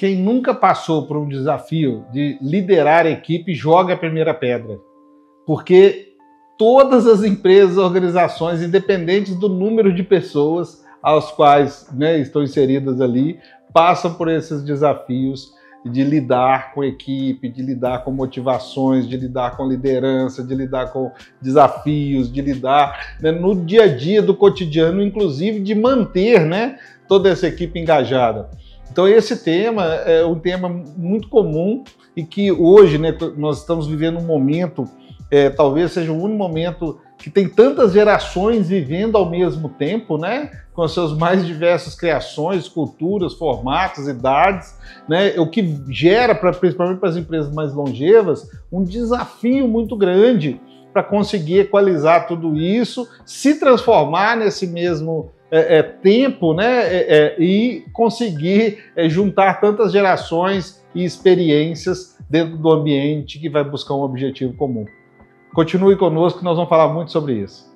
Quem nunca passou por um desafio de liderar a equipe, joga a primeira pedra. Porque todas as empresas, organizações, independentes do número de pessoas aos quais, né, estão inseridas ali, passam por esses desafios de lidar com equipe, de lidar com motivações, de lidar com liderança, de lidar com desafios, de lidar, né, no dia a dia do cotidiano, inclusive de manter, né, toda essa equipe engajada. Então esse tema é um tema muito comum e que hoje, né, nós estamos vivendo um momento, talvez seja o único momento que tem tantas gerações vivendo ao mesmo tempo, né, com as suas mais diversas criações, culturas, formatos, idades, né, o que gera, principalmente para as empresas mais longevas, um desafio muito grande para conseguir equalizar tudo isso, se transformar nesse mesmo tempo, né, e conseguir juntar tantas gerações e experiências dentro do ambiente que vai buscar um objetivo comum. Continue conosco que nós vamos falar muito sobre isso.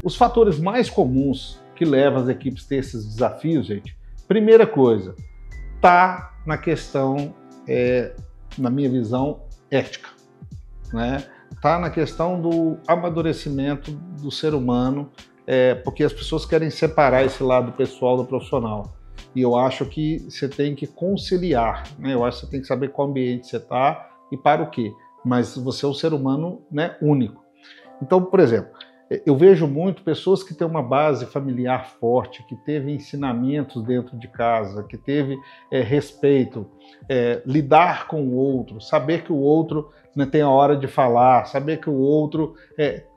Os fatores mais comuns que levam as equipes a ter esses desafios, gente, primeira coisa, tá na questão, na minha visão, ética, né? Tá na questão do amadurecimento do ser humano, porque as pessoas querem separar esse lado pessoal do profissional. E eu acho que você tem que conciliar, né? Eu acho que você tem que saber qual ambiente você está e para o quê. Mas você é um ser humano, né, único. Então, por exemplo, eu vejo muito pessoas que têm uma base familiar forte, que teve ensinamentos dentro de casa, que teve respeito, lidar com o outro, saber que o outro, né, tem a hora de falar, saber que o outro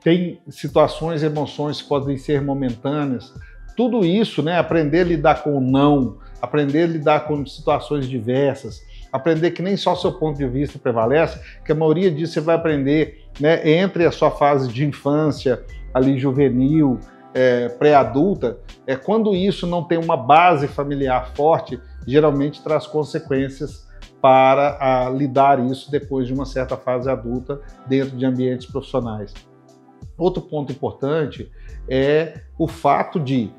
tem situações, emoções que podem ser momentâneas. Tudo isso, né, aprender a lidar com o não, aprender a lidar com situações diversas, aprender que nem só seu ponto de vista prevalece, que a maioria disso você vai aprender, né, entre a sua fase de infância, ali juvenil, pré-adulta, quando isso não tem uma base familiar forte, geralmente traz consequências para lidar isso depois de uma certa fase adulta dentro de ambientes profissionais. Outro ponto importante é o fato de,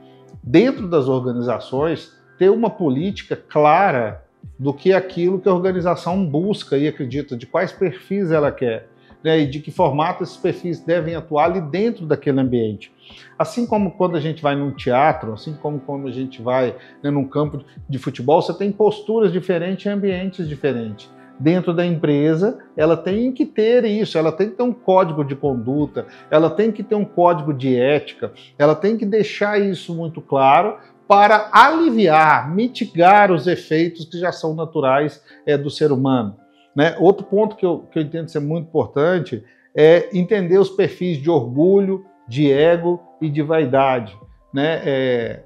dentro das organizações, ter uma política clara do que é aquilo que a organização busca e acredita, de quais perfis ela quer, né, e de que formato esses perfis devem atuar ali dentro daquele ambiente. Assim como quando a gente vai num teatro, assim como quando a gente vai, né, num campo de futebol, você tem posturas diferentes em ambientes diferentes. Dentro da empresa, ela tem que ter isso, ela tem que ter um código de conduta, ela tem que ter um código de ética, ela tem que deixar isso muito claro para aliviar, mitigar os efeitos que já são naturais do ser humano. Né? Outro ponto que eu entendo ser muito importante é entender os perfis de orgulho, de ego e de vaidade. Né?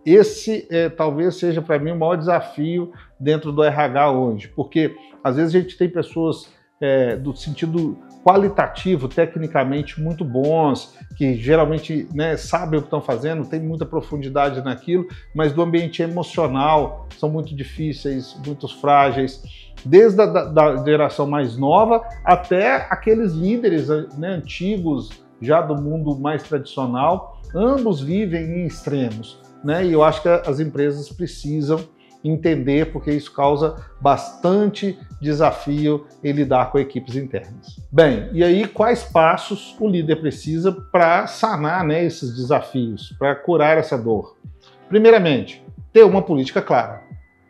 Esse talvez seja para mim o maior desafio dentro do RH hoje, porque às vezes a gente tem pessoas do sentido qualitativo, tecnicamente muito bons, que geralmente, né, sabem o que estão fazendo, tem muita profundidade naquilo, mas do ambiente emocional são muito difíceis, muito frágeis, desde a geração mais nova até aqueles líderes, né, antigos, já do mundo mais tradicional, ambos vivem em extremos, né? E eu acho que as empresas precisam entender, porque isso causa bastante desafio em lidar com equipes internas. Bem, e aí quais passos o líder precisa para sanar, né, esses desafios, para curar essa dor? Primeiramente, ter uma política clara.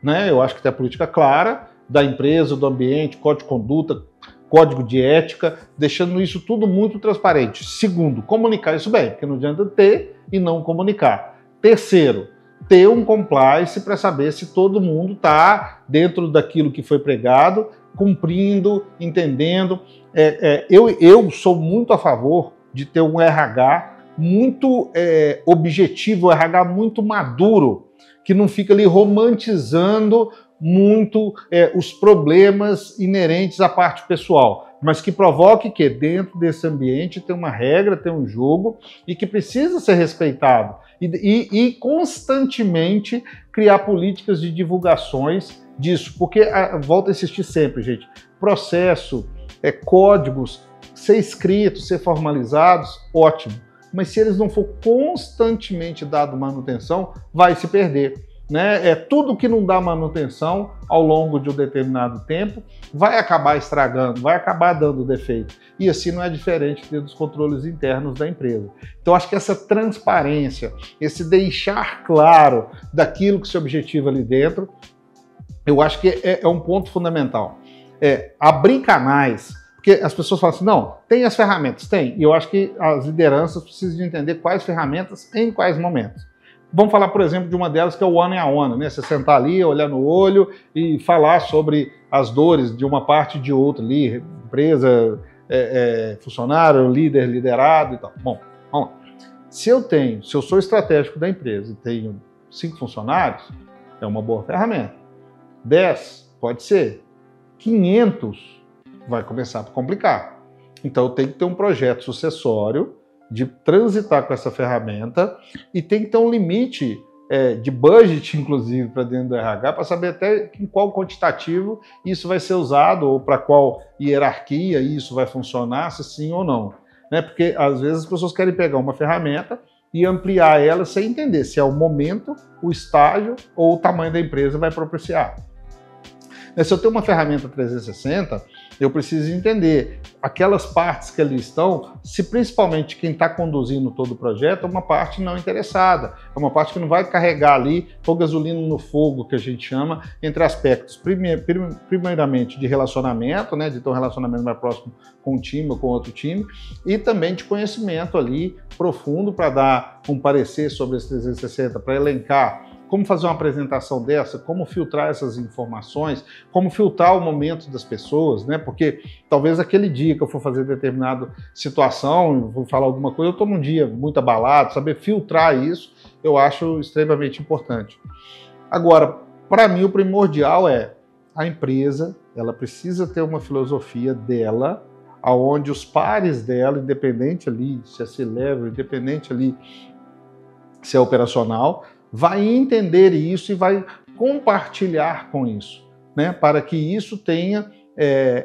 Né? Eu acho que ter a política clara da empresa, do ambiente, código de conduta, código de ética, deixando isso tudo muito transparente. Segundo, comunicar isso bem, porque não adianta ter e não comunicar. Terceiro, ter um compliance para saber se todo mundo está dentro daquilo que foi pregado, cumprindo, entendendo. Eu sou muito a favor de ter um RH muito objetivo, um RH muito maduro, que não fica ali romantizando muito os problemas inerentes à parte pessoal, mas que provoque que dentro desse ambiente tem uma regra, tem um jogo e que precisa ser respeitado. E constantemente criar políticas de divulgações disso, porque, volto a insistir sempre, gente, processo, códigos ser escritos, ser formalizados, ótimo. Mas se eles não for constantemente dado manutenção, vai se perder. Né? Tudo que não dá manutenção ao longo de um determinado tempo vai acabar estragando, vai acabar dando defeito. E assim não é diferente dos controles internos da empresa. Então acho que essa transparência, esse deixar claro daquilo que se objetiva ali dentro, eu acho que é um ponto fundamental. Abrir canais, porque as pessoas falam assim, não, tem as ferramentas? Tem. E eu acho que as lideranças precisam de entender quais ferramentas em quais momentos. Vamos falar, por exemplo, de uma delas que é o one-on-one, né? Você sentar ali, olhar no olho e falar sobre as dores de uma parte e de outra ali, empresa, funcionário, líder, liderado e tal. Bom, vamos lá. Se eu sou estratégico da empresa e tenho 5 funcionários, é uma boa ferramenta. 10, pode ser. 500, vai começar a complicar. Então eu tenho que ter um projeto sucessório de transitar com essa ferramenta e tem que ter um limite de budget, inclusive, para dentro do RH, para saber até em qual quantitativo isso vai ser usado ou para qual hierarquia isso vai funcionar, se sim ou não. Né? Porque, às vezes, as pessoas querem pegar uma ferramenta e ampliar ela sem entender se é o momento, o estágio ou o tamanho da empresa vai propiciar. Se eu tenho uma ferramenta 360, eu preciso entender aquelas partes que ali estão, se principalmente quem está conduzindo todo o projeto é uma parte não interessada, é uma parte que não vai carregar ali o gasolina no fogo, que a gente chama, entre aspectos, primeiramente de relacionamento, né, de ter um relacionamento mais próximo com um time ou com outro time, e também de conhecimento ali profundo para dar um parecer sobre esse 360, para elencar como fazer uma apresentação dessa, como filtrar essas informações, como filtrar o momento das pessoas, né? Porque talvez aquele dia que eu for fazer determinada situação, vou falar alguma coisa, eu estou num dia muito abalado, saber filtrar isso, eu acho extremamente importante. Agora, para mim, o primordial é a empresa, ela precisa ter uma filosofia dela, aonde os pares dela, independente ali, se é C-level, independente ali, se é operacional, vai entender isso e vai compartilhar com isso, né? Para que isso tenha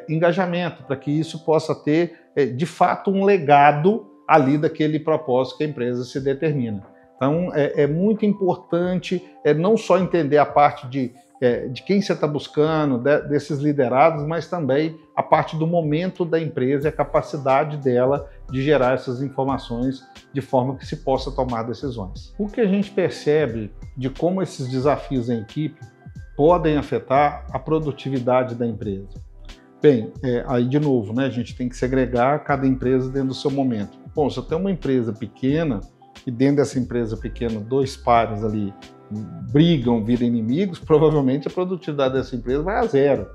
engajamento, para que isso possa ter, de fato, um legado ali daquele propósito que a empresa se determina. Então, é muito importante não só entender a parte de quem você está buscando, desses liderados, mas também a parte do momento da empresa e a capacidade dela de gerar essas informações de forma que se possa tomar decisões. O que a gente percebe de como esses desafios em equipe podem afetar a produtividade da empresa? Bem, aí de novo, né, a gente tem que segregar cada empresa dentro do seu momento. Bom, se eu tenho uma empresa pequena e dentro dessa empresa pequena 2 pares ali brigam, viram inimigos, provavelmente a produtividade dessa empresa vai a 0,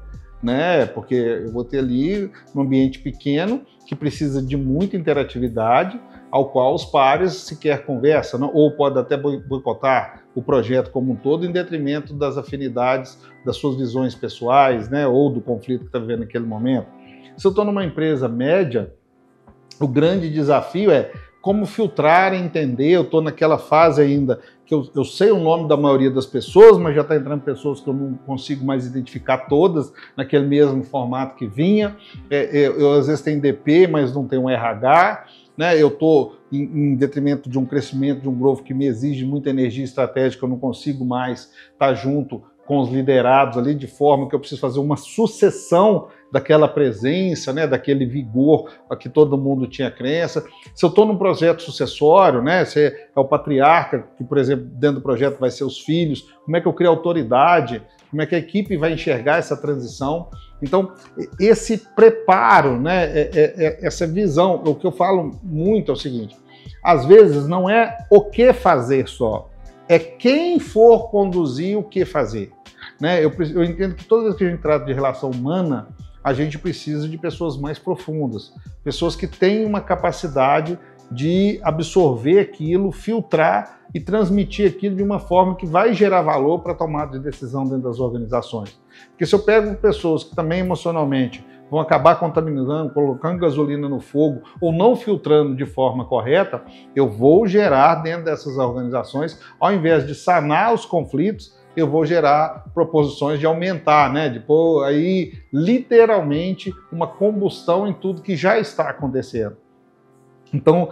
né? Porque eu vou ter ali um ambiente pequeno que precisa de muita interatividade, ao qual os pares sequer conversam, não? Ou pode até boicotar o projeto como um todo em detrimento das afinidades, das suas visões pessoais, né? Ou do conflito que está vivendo naquele momento. Se eu estou numa empresa média, o grande desafio é como filtrar e entender. Eu estou naquela fase ainda que eu sei o nome da maioria das pessoas, mas já está entrando pessoas que eu não consigo mais identificar todas naquele mesmo formato que vinha. Eu às vezes tenho DP, mas não tenho um RH. Né? Eu estou em detrimento de um crescimento, de um growth que me exige muita energia estratégica, eu não consigo mais estar junto com os liderados ali, de forma que eu preciso fazer uma sucessão daquela presença, né, daquele vigor a que todo mundo tinha crença. Se eu estou num projeto sucessório, né, se é o patriarca, que, por exemplo, dentro do projeto vai ser os filhos, como é que eu crio autoridade, como é que a equipe vai enxergar essa transição. Então, esse preparo, né, essa visão, o que eu falo muito é o seguinte, às vezes não é o que fazer só, é quem for conduzir o que fazer. Né? Eu entendo que toda vez que a gente trata de relação humana, a gente precisa de pessoas mais profundas, pessoas que têm uma capacidade de absorver aquilo, filtrar e transmitir aquilo de uma forma que vai gerar valor para a tomada de decisão dentro das organizações. Porque se eu pego pessoas que também emocionalmente vão acabar contaminando, colocando gasolina no fogo ou não filtrando de forma correta, eu vou gerar dentro dessas organizações, ao invés de sanar os conflitos, eu vou gerar proposições de aumentar, né? De pôr aí literalmente uma combustão em tudo que já está acontecendo. Então,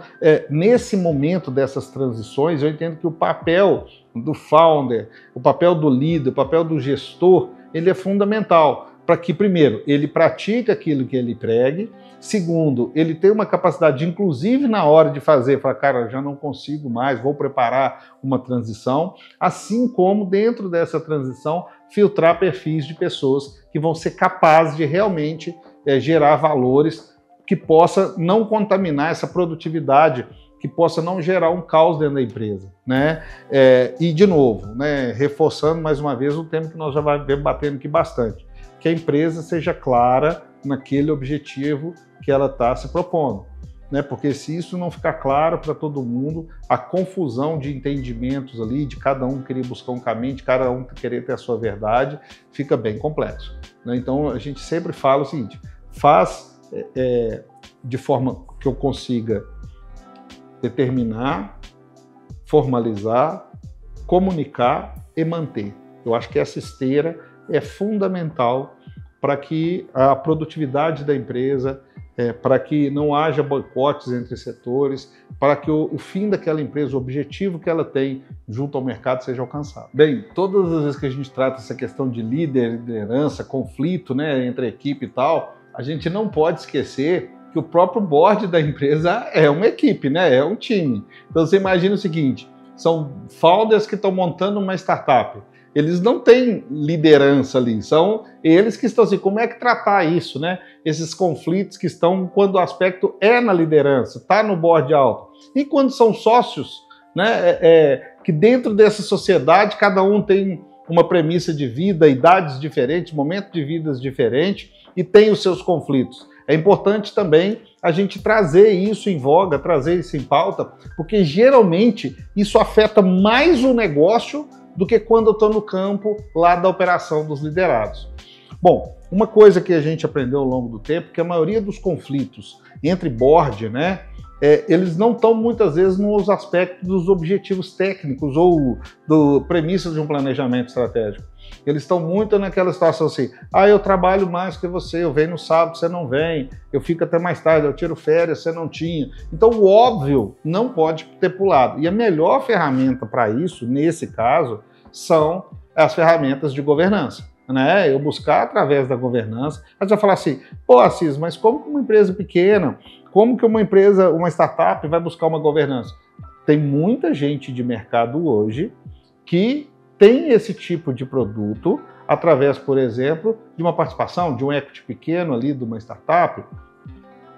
nesse momento dessas transições, eu entendo que o papel do founder, o papel do líder, o papel do gestor, ele é fundamental para que, primeiro, ele pratique aquilo que ele pregue, segundo, ele tem uma capacidade, inclusive na hora de fazer, falar, cara, já não consigo mais, vou preparar uma transição, assim como dentro dessa transição, filtrar perfis de pessoas que vão ser capazes de realmente gerar valores que possa não contaminar essa produtividade, que possa não gerar um caos dentro da empresa, né? E, de novo, né, reforçando mais uma vez o tema que nós já vamos batendo aqui bastante, que a empresa seja clara naquele objetivo que ela está se propondo, né? Porque se isso não ficar claro para todo mundo, a confusão de entendimentos ali, de cada um querer buscar um caminho, de cada um querer ter a sua verdade, fica bem complexo, né? Então, a gente sempre fala o seguinte, faz de forma que eu consiga determinar, formalizar, comunicar e manter. Eu acho que essa esteira é fundamental para que a produtividade da empresa, para que não haja boicotes entre setores, para que o fim daquela empresa, o objetivo que ela tem junto ao mercado seja alcançado. Bem, todas as vezes que a gente trata essa questão de liderança, conflito, né, entre a equipe e tal, a gente não pode esquecer que o próprio board da empresa é uma equipe, né? É um time. Então você imagina o seguinte, são founders que estão montando uma startup. Eles não têm liderança ali, são eles que estão assim, como é que tratar isso, né? Esses conflitos que estão quando o aspecto é na liderança, está no board alto. E quando são sócios, né? Que dentro dessa sociedade cada um tem uma premissa de vida, idades diferentes, momentos de vidas diferentes e tem os seus conflitos. É importante também a gente trazer isso em voga, trazer isso em pauta, porque geralmente isso afeta mais o negócio do que quando eu estou no campo lá da operação dos liderados. Bom, uma coisa que a gente aprendeu ao longo do tempo, que a maioria dos conflitos entre board, né, eles não estão muitas vezes nos aspectos dos objetivos técnicos ou do premissa de um planejamento estratégico. Eles estão muito naquela situação assim, eu trabalho mais que você, eu venho no sábado, você não vem, eu fico até mais tarde, eu tiro férias, você não tinha. Então o óbvio não pode ter pulado. E a melhor ferramenta para isso, nesse caso, são as ferramentas de governança, né? Eu buscar através da governança, a gente vai falar assim, pô, Assis, mas como que uma empresa pequena, como que uma empresa, uma startup vai buscar uma governança? Tem muita gente de mercado hoje que tem esse tipo de produto através, por exemplo, de uma participação, de um equity pequeno ali de uma startup,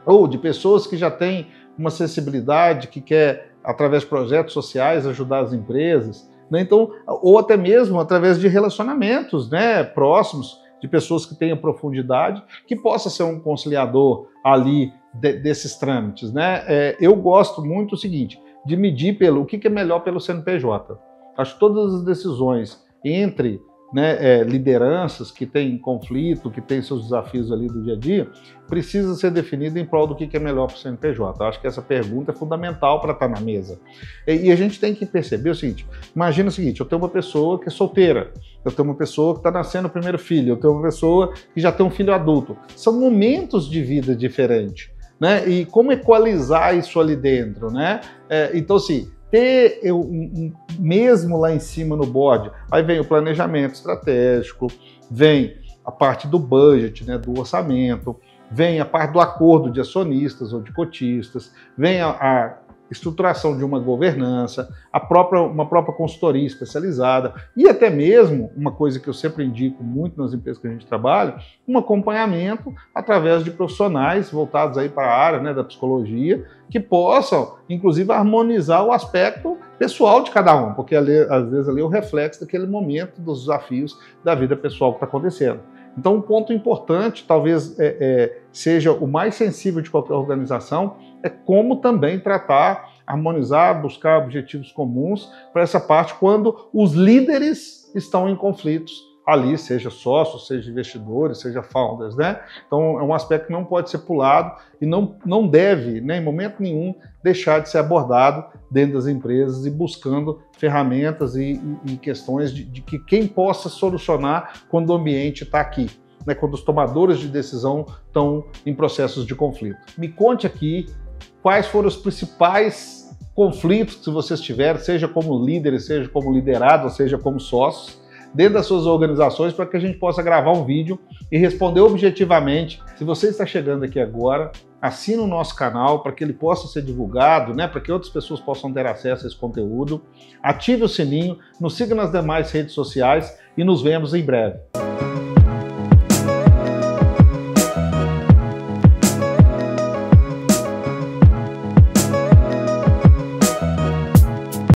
ou de pessoas que já têm uma sensibilidade, que quer, através de projetos sociais, ajudar as empresas, né? Então, ou até mesmo através de relacionamentos, né, próximos, de pessoas que tenham profundidade, que possa ser um conciliador ali desses trâmites, né? Eu gosto muito o seguinte, de medir o que é melhor pelo CNPJ. Acho que todas as decisões entre, né, lideranças que têm conflito, que têm seus desafios ali do dia a dia, precisa ser definida em prol do que é melhor para o CNPJ. Acho que essa pergunta é fundamental para estar na mesa. E a gente tem que perceber o seguinte, imagina o seguinte, eu tenho uma pessoa que é solteira, eu tenho uma pessoa que está nascendo o primeiro filho, eu tenho uma pessoa que já tem um filho adulto. São momentos de vida diferentes, né? E como equalizar isso ali dentro, né? Então, assim, ter mesmo lá em cima no board, aí vem o planejamento estratégico, vem a parte do budget, né, do orçamento, vem a parte do acordo de acionistas ou de cotistas, vem a estruturação de uma governança, uma própria consultoria especializada e até mesmo, uma coisa que eu sempre indico muito nas empresas que a gente trabalha, um acompanhamento através de profissionais voltados aí para a área, né, da psicologia, que possam, inclusive, harmonizar o aspecto pessoal de cada um, porque às vezes ali é o reflexo daquele momento dos desafios da vida pessoal que está acontecendo. Então, um ponto importante, talvez seja o mais sensível de qualquer organização, é como também tratar, harmonizar, buscar objetivos comuns para essa parte quando os líderes estão em conflitos ali, seja sócios, seja investidores, seja founders, né? Então é um aspecto que não pode ser pulado e não deve, né, em momento nenhum, deixar de ser abordado dentro das empresas e buscando ferramentas e questões de que quem possa solucionar quando o ambiente está aqui, né, quando os tomadores de decisão estão em processos de conflito. Me conte aqui quais foram os principais conflitos que vocês tiveram, seja como líderes, seja como liderados, seja como sócios, dentro das suas organizações, para que a gente possa gravar um vídeo e responder objetivamente. Se você está chegando aqui agora, assina o nosso canal para que ele possa ser divulgado, né, para que outras pessoas possam ter acesso a esse conteúdo. Ative o sininho, nos siga nas demais redes sociais e nos vemos em breve.